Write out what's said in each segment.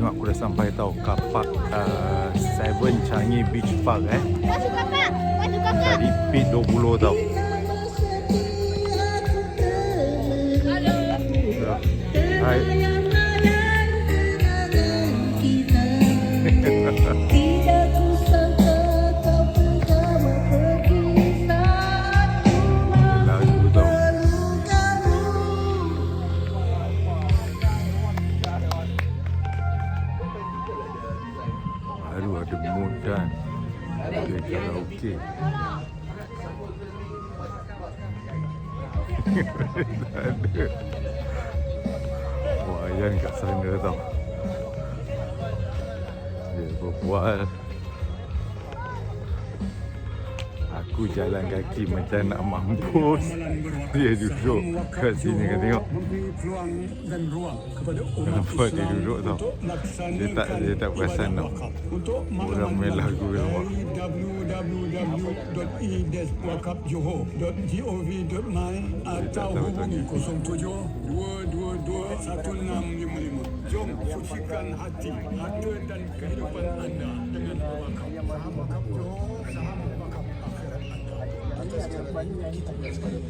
Tengok aku dah sampai tau kapak 7 Changi Beach Park Baju kakak. Baju kakak. Tadi pit 20 tau. Hai. Lagu tau. Baru ada mood dan ada karaoke. Ada. Wah, Ayan kat sana tau. Dia berbual. Aku jalan kaki macam nak mampus. Dia duduk kat sini kan, tengok. Kenapa dia duduk tau? Dia tak perasan tau. Orang main lagu yang wah. www.ideswakapjoho.gov.my atau hubungi 07-222-1655. Jom sucikan hati, harta dan kehidupan anda dengan berwakaf. Saham wakaf Johor, saham wakaf akhirat anda. Atas banyak kita bersepakat.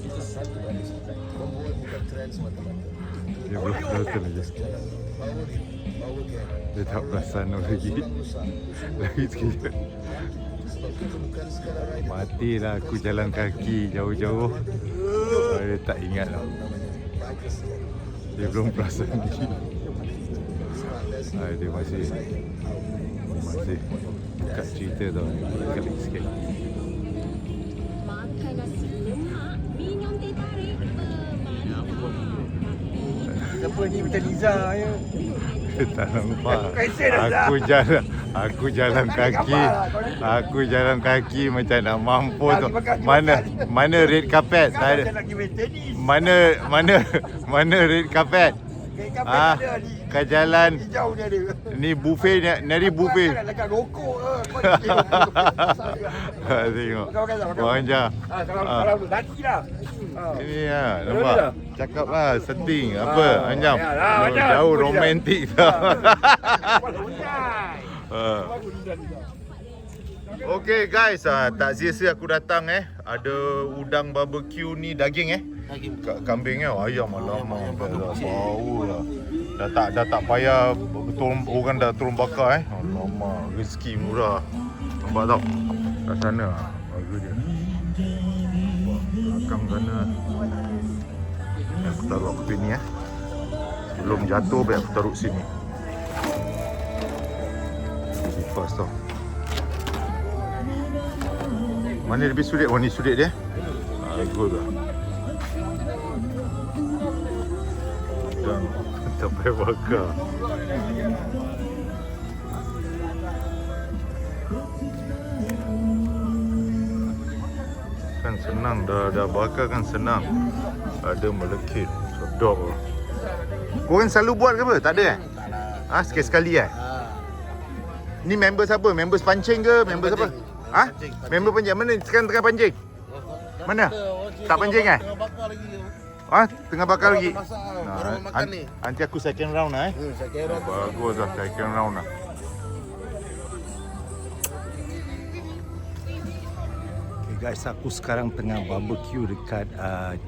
Kita satu balik sekitar. Membuat bukan tren semata-mata. Dia belum perasan lagi. Dia tak perasan lagi. Lagi sekejap. Matilah aku jalan kaki jauh-jauh. Dia tak ingat lah. Dia belum perasan lagi. Dia masih dekat cerita tau. Dekat lagi sikit. Makan nasi lemak, minum teh tarik. Siapa ni macam Liza je. Tak nampak. Aku jalan kaki. Aku jalan kaki macam nak mampus tu. Mana red carpet? Tak ada. Nak pergi tenis. Mana red carpet? Kat jalan. Hijau ni ada. Ni buffet ni, nari buffet. Dekat rokok ke. Tengok. Orang je. Kalau tu laki lah. Ini lah, nampak. Cakap lah, setting apa, macam macam jauh aku romantik tau. Okay guys, tak sia-sia aku datang ada udang barbecue ni daging kambing ayam alamak bau lah. Dah tak payah betul orang dah turun bakar alamak, rezeki murah. Nampak tau kat sana bagus dia. Belakang sana aku taruh aku sini sebelum jatuh baik aku taruh sini. Kipas tau. Mana lebih sulit? Oh ni sulit dia. Bagus lah. Dan tak payah bakar. Kan senang, dah bakar kan senang. Ada melekit. Sedap lah. Korang selalu buat ke apa? Tak ada Sekali-sekali Ni member siapa? Member pancing ke? Member siapa? Member pancing. Mana sekarang tengah pancing? Mana? Tak pancing Tengah bakar lagi. Tengah bakar lagi? Orang makan ni. Nanti aku second round lah Saya kira Bagus lah second round lah. Okay guys, aku sekarang tengah barbecue dekat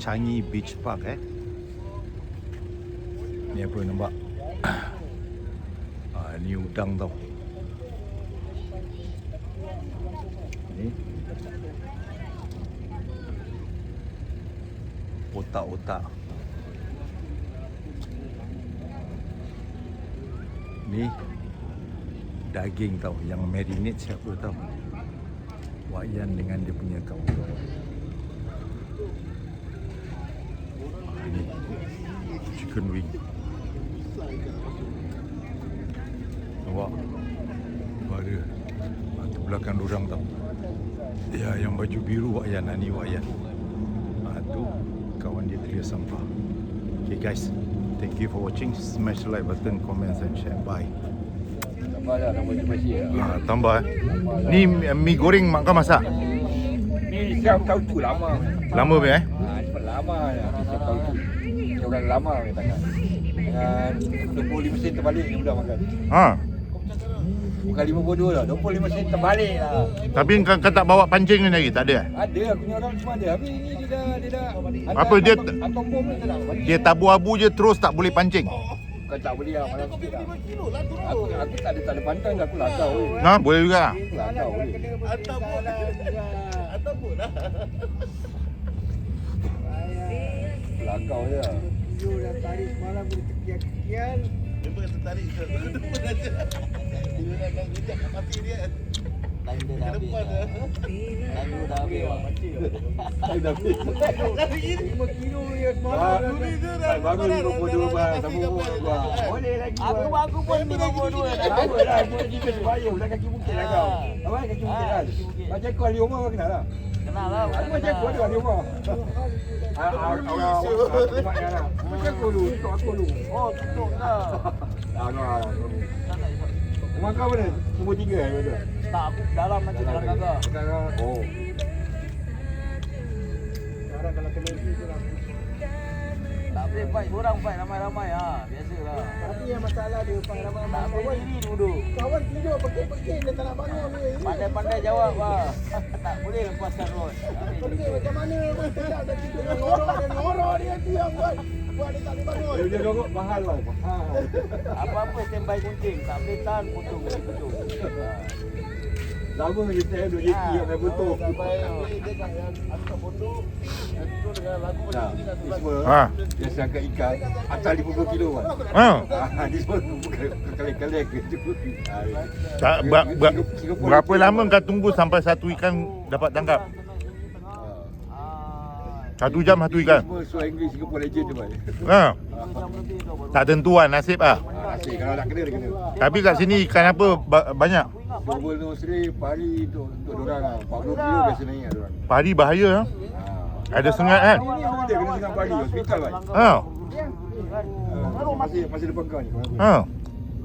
Changi Beach Park Ni apa nampak? Ni udang tau. Ni otak-otak. Ni daging tau. Yang marinate siapa tau? Wak Yan dengan dia punya kawan-kawan. Ini chicken wing. Nampak? Ada tu belakang dorang tau. Ya, yang baju biru Wak Yan. Ni Wak Yan. Tu kawan dia clear sampah. Okay guys, thank you for watching. Smash the like button, comments and share. Bye. tambah dah tambah spasi lah. Tambah Ni mi goreng mak kau masak? Ni siap tahu tu lama. Lama be Cepat lama dah. Siap tahu tu. Orang lama ni takkan. Dengan 25 sen terbalik ni budak makan. Ha. Bukan 52 lah, 25 sen terbalik lah. Tapi kau tak bawa pancing ni lagi? Tak ada? Ada, aku punya orang semua ada. Habis ni dia dah Apa dia- Atom bom ni tak nak. Dia tabu-abu je terus tak boleh pancing. Kau tak boleh lah, malam sikit lah. Aku tak ada pantang dah, aku lagau weh. Ha, boleh juga. Aku lagau weh. Lagau je lah. Baru 52 bang, sambung bang. Boleh lagi bang. Aku pun 52 dah. Sama lah, aku juga sebayang dah kaki bukit lah kau. Apa kaki bukit kan? Macam kau ahli rumah kau kenal lah. Kenal lah. Aku macam aku ada ahli rumah. Orang macam aku dulu, tutup aku dulu. Oh, tutup dah. Rumah kau mana? Nombor 3 betul? Tak, aku dalam macam dalam kakak. Sekarang, oh. Tak boleh fight, korang fight ramai-ramai ha. Biasalah. Tapi yang masalah dia Pak Ramai Tak boleh diri duduk. kawan tidur pekik-pekik dia tak nak bangun ni. Pandai-pandai jawab lah. Tak boleh lepaskan rod. Pekik macam mana pun sedap dah tidur dengan ngorok dia diam buat dia tak boleh bangun. Dia dorok mahal lah. Mahal. Apa-apa standby kuncing. Tak boleh tahan potong. Lama je saya duduk JT yang main betul. Nah, ni semua Ha. biasa angkat ikan atas 50 kilo kan. Ha. Ni semua bukan kali-kali ke tu. Tak, berapa lama kau tunggu sampai satu ikan dapat tangkap? 1 jam satu ikan. Semua suai English Singapore Legend tu bang. Ha. Tak tentuan nasib ah. Asyik kalau nak kena dia kena. Tapi kat sini ikan apa banyak? Double nose ray pari untuk dorang lah. 40 kilo biasa naik lah dorang. Pari bahaya ha. Ada sengat kan? Ini memang dia kena dengan pari hospital bang. Ha. Masih depan kau ni. Ha.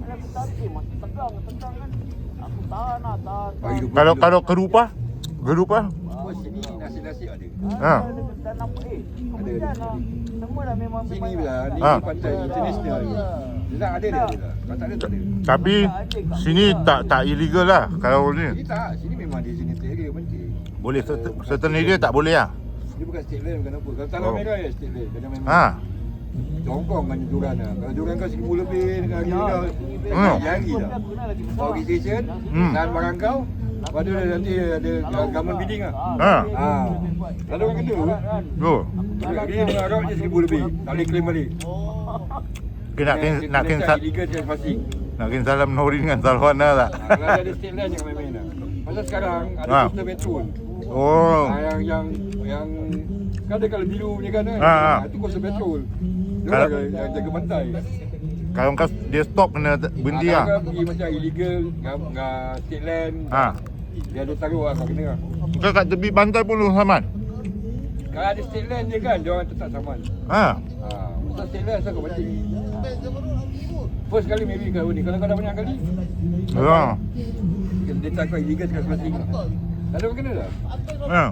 Aku tarik, masih tegang kan. Aku tahan lah, tahan. Pari 20 Kalau kilo. kalau kerupa? Gerupa? Oh, sini nasi-nasi ada. Ha. Dan apa kemudian lah. Semua dah memang Sini lah, ni Ha. pantai international. Dia tak ada dia. Kalau tak ada tak ada. Tapi sini tak illegal lah kalau Sini ni. tak, sini memang designated area penting. Boleh certain area tak boleh lah. Dia bukan state land bukan apa. Kalau tanah Oh. merah ya state land. Kena memang. Ha. Jongkong kan juran lah. Kalau juran kau 1,000 lebih dengan harga kau. Hmm. Jari dah. Kau registration, Hmm. dan barang kau. Lepas tu nanti ada government bidding lah. Ha. Lalu orang kena. Tu. Dia mengarap je 1,000 lebih. Tak boleh claim balik. Nak illegal trespassing. salam Norin dengan Salwana tak? Kalau ada state land jangan main-main lah. Pasal sekarang ada Ha. coastal patrol. Oh. Yang kan ada kalau biru punya kan kan. Ha. Itu coastal patrol. Dia Kalau- orang yang jaga pantai. Kalau kau dia stop kena berhenti lah. Kalau kau pergi macam illegal dengan state land. Ha. Dia ada taruh lah kau kena lah. Kau kat tepi pantai pun lu saman. Kalau ada state land je kan, dia orang tetap saman. Ha. Pasal state land asal kau pancing. First kali maybe kau ni. Kalau kau dah banyak kali, Ha. dia tak kau illegal trespassing. Lalu kau kena dah. Ha.